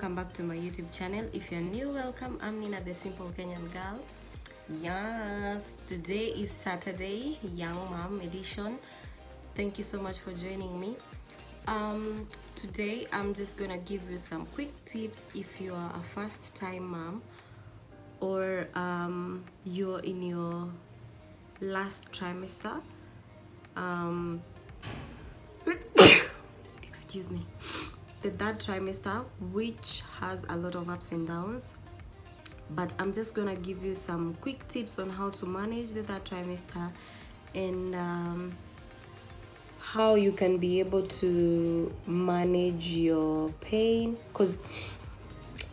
welcome back to my YouTube channel. If you're new, welcome. I'm Nina the Simple Kenyan Girl. Yes, today is Saturday, Young Mom edition. Thank you so much for joining me. Today I'm just gonna give you some quick tips if you are a first time mom or you're in your last trimester. Excuse me, the third trimester, which has a lot of ups and downs, but I'm just gonna give you some quick tips on how to manage the third trimester and how you can be able to manage your pain, because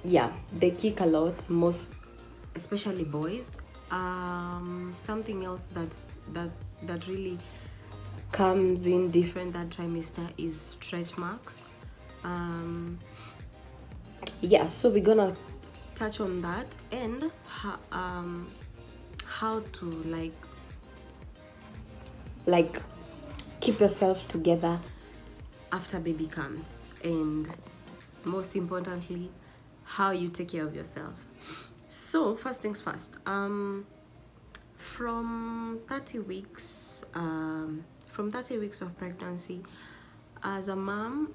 yeah, they kick a lot, most especially boys. Something else that really comes in different that trimester is stretch marks. Yeah, so we're gonna touch on that and how to like keep yourself together after baby comes, and most importantly, how you take care of yourself. So first things first, from 30 weeks of pregnancy, as a mom,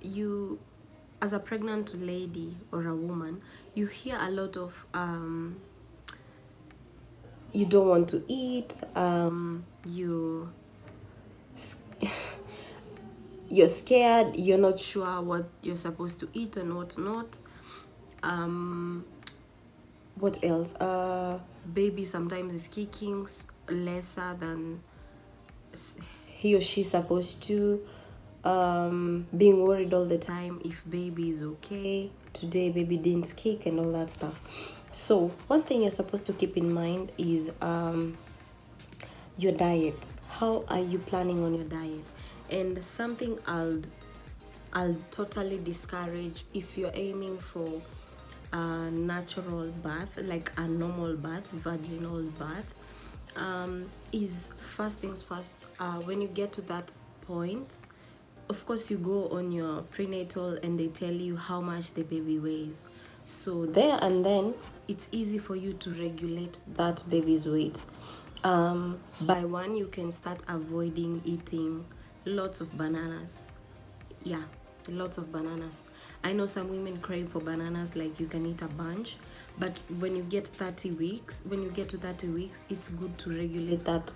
as a pregnant lady or a woman, you hear a lot of you don't want to eat, you're scared, you're not sure what you're supposed to eat and what not. What else? Baby sometimes is kicking lesser than he or she's supposed to. Being worried all the time if baby is okay, today baby didn't kick and all that stuff. So one thing you're supposed to keep in mind is your diet. How are you planning on your diet? And something I'll totally discourage if you're aiming for a natural birth, like a normal birth, vaginal birth, is first things first. When you get to that point, of course you go on your prenatal and they tell you how much the baby weighs. So there and then it's easy for you to regulate that baby's weight. By one, you can start avoiding eating lots of bananas. Yeah, lots of bananas. I know some women crave for bananas, like you can eat a bunch, but when you get to 30 weeks, it's good to regulate that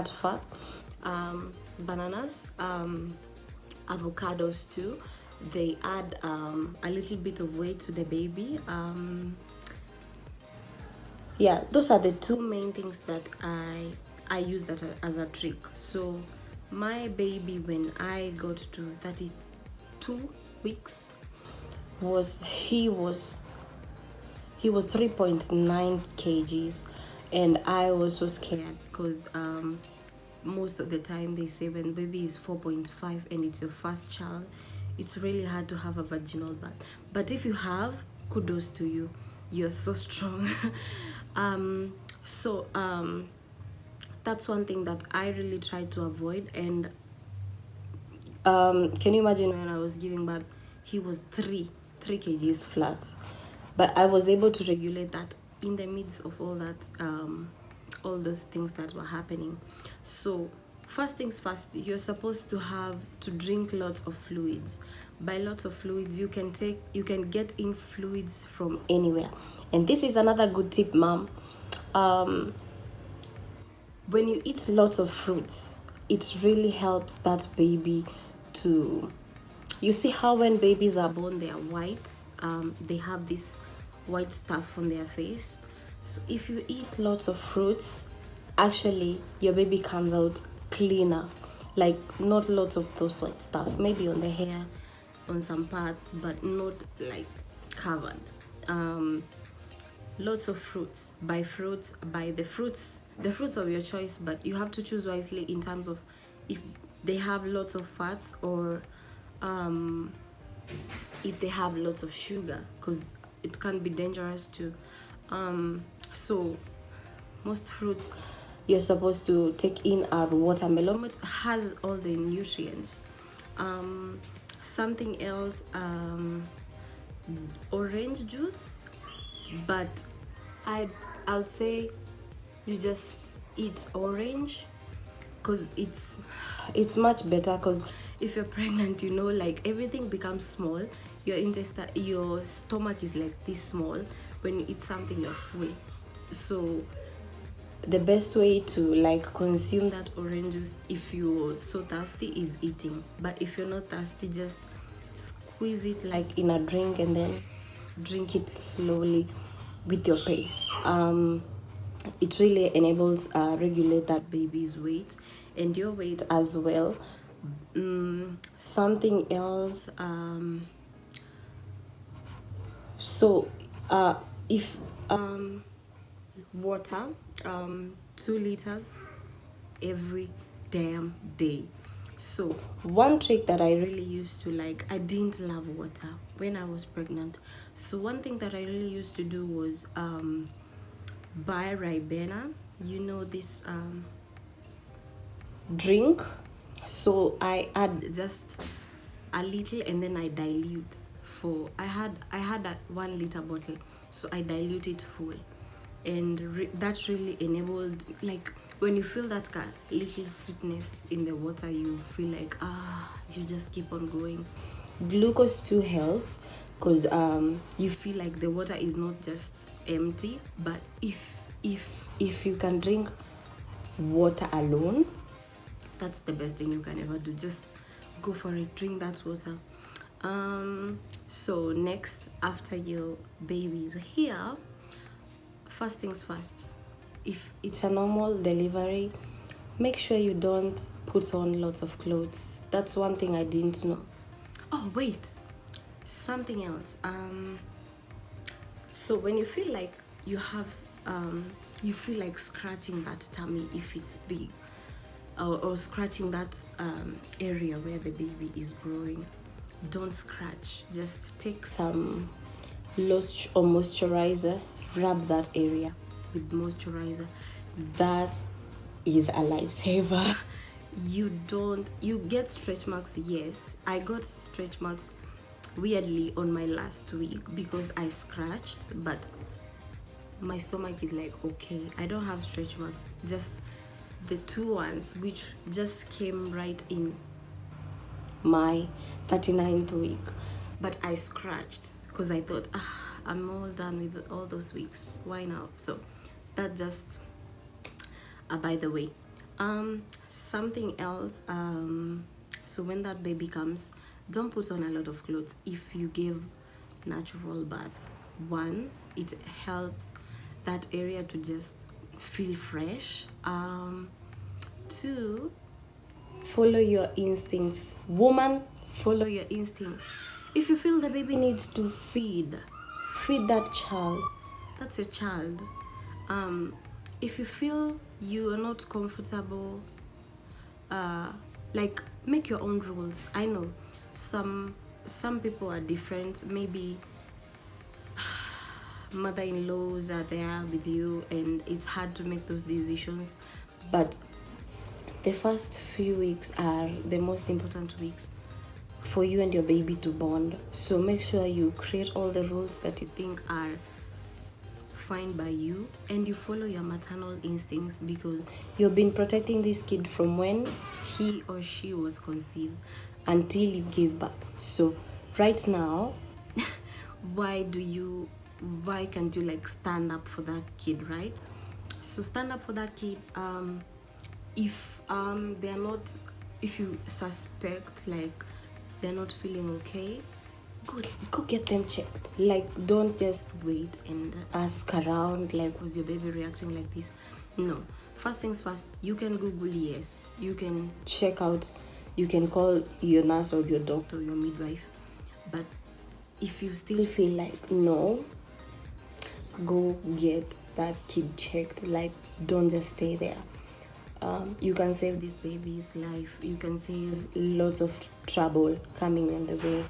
fat. Bananas, avocados too, they add a little bit of weight to the baby. Yeah, those are the two main things that I use that as a trick. So my baby, when I got to 32 weeks, he was 3.9 kgs, and I was so scared because most of the time they say when baby is 4.5 and it's your first child, it's really hard to have a vaginal birth. But if you have, kudos to you, you're so strong. That's one thing that I really try to avoid. And can you imagine when I was giving birth, he was 3 kgs flat, but I was able to regulate that in the midst of all that, all those things that were happening. So first things first, you're supposed to drink lots of fluids. By lots of fluids, you can get in fluids from anywhere. And this is another good tip, mom. When you eat lots of fruits, it really helps that baby to, you see how when babies are born, they are white, they have this white stuff on their face. So if you eat lots of fruits, actually your baby comes out cleaner, like not lots of those white stuff, maybe on the hair, on some parts, but not like covered. Lots of fruits. Buy the fruits of your choice, but you have to choose wisely in terms of if they have lots of fats or if they have lots of sugar, because it can be dangerous too. So most fruits you're supposed to take in are watermelon, which has all the nutrients. Something else orange juice, but I'll say you just eat orange, because it's much better. Because if you're pregnant, you know, like everything becomes small. Your stomach is like this small. When you eat something, you're full. So the best way to like consume that orange juice, if you're so thirsty, is eating. But if you're not thirsty, just squeeze it like in a drink and then drink it slowly with your pace. It really enables regulate that baby's weight and your weight as well. Something else, if water, 2 liters every damn day. So one trick that I really used to like, I didn't love water when I was pregnant. So one thing that I really used to do was buy Ribena. You know this drink. So I add just a little and then I dilute. I had a 1 liter bottle, so I dilute it full, and that really enabled, like, when you feel that little sweetness in the water, you feel like you just keep on going. Glucose too helps, because you feel like the water is not just empty. But if you can drink water alone, that's the best thing you can ever do. Just go for it, drink that water. So next, after your baby is here, first things first, if it's a normal delivery, make sure you don't put on lots of clothes. That's one thing I didn't know. Oh wait, something else. So when you feel like you have you feel like scratching that tummy, if it's big, or scratching that area where the baby is growing, don't scratch. Just take some lotion or moisturizer, rub that area with moisturizer. That is a lifesaver. You get stretch marks. Yes, I got stretch marks weirdly on my last week because I scratched, but my stomach is like, okay, I don't have stretch marks, just the 2 ones which just came right in my 39th week. But I scratched because I thought, I'm all done with all those weeks, why now? So that just by the way, something else, so when that baby comes, don't put on a lot of clothes. If you give natural birth, 1, it helps that area to just feel fresh. 2, follow your instincts. Woman, follow your instincts. If you feel the baby needs to feed that child. That's your child. If you feel you are not comfortable, like, make your own rules. I know some people are different. Maybe mother-in-laws are there with you and it's hard to make those decisions, but the first few weeks are the most important weeks for you and your baby to bond. So make sure you create all the rules that you think are fine by you, and you follow your maternal instincts, because you've been protecting this kid from when he or she was conceived until you give birth. So right now, why can't you like stand up for that kid, right? So stand up for that kid. If they're not, if you suspect like they're not feeling okay, go get them checked. Like, don't just wait and ask around, like, was your baby reacting like this? No, first things first, you can Google. Yes, you can check out, you can call your nurse or your doctor or your midwife. But if you still feel like no, go get that kid checked. Like, don't just stay there. You can save this baby's life. You can save lots of trouble coming in the way.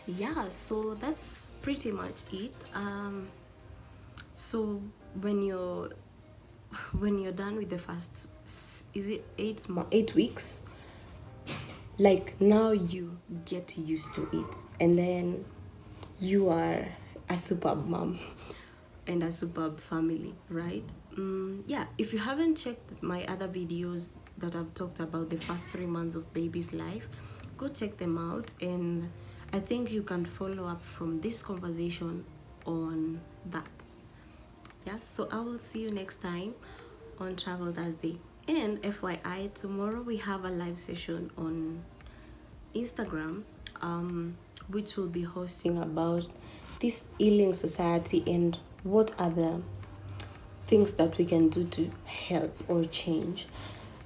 Yeah, so that's pretty much it. So when you're done with the first, is it 8 weeks, like now you get used to it, and then you are a superb mom and a superb family, right? Yeah, if you haven't checked my other videos that I've talked about the first 3 months of baby's life, go check them out, and I think you can follow up from this conversation on that. Yeah, so I will see you next time on Travel Thursday. And FYI, tomorrow we have a live session on Instagram, which will be hosting about this healing society and what are the things that we can do to help or change.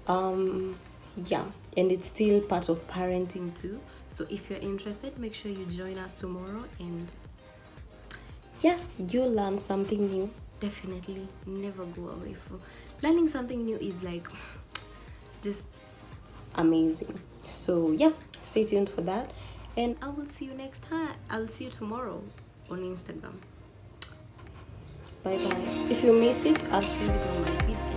Yeah, and it's still part of parenting too. So if you're interested, make sure you join us tomorrow, and yeah, you'll learn something new. Definitely never go away from learning something new. Is like just amazing. So yeah, stay tuned for that, and I will see you next time. I'll see you tomorrow on Instagram. Bye bye. If you miss it, I'll save it on my feed.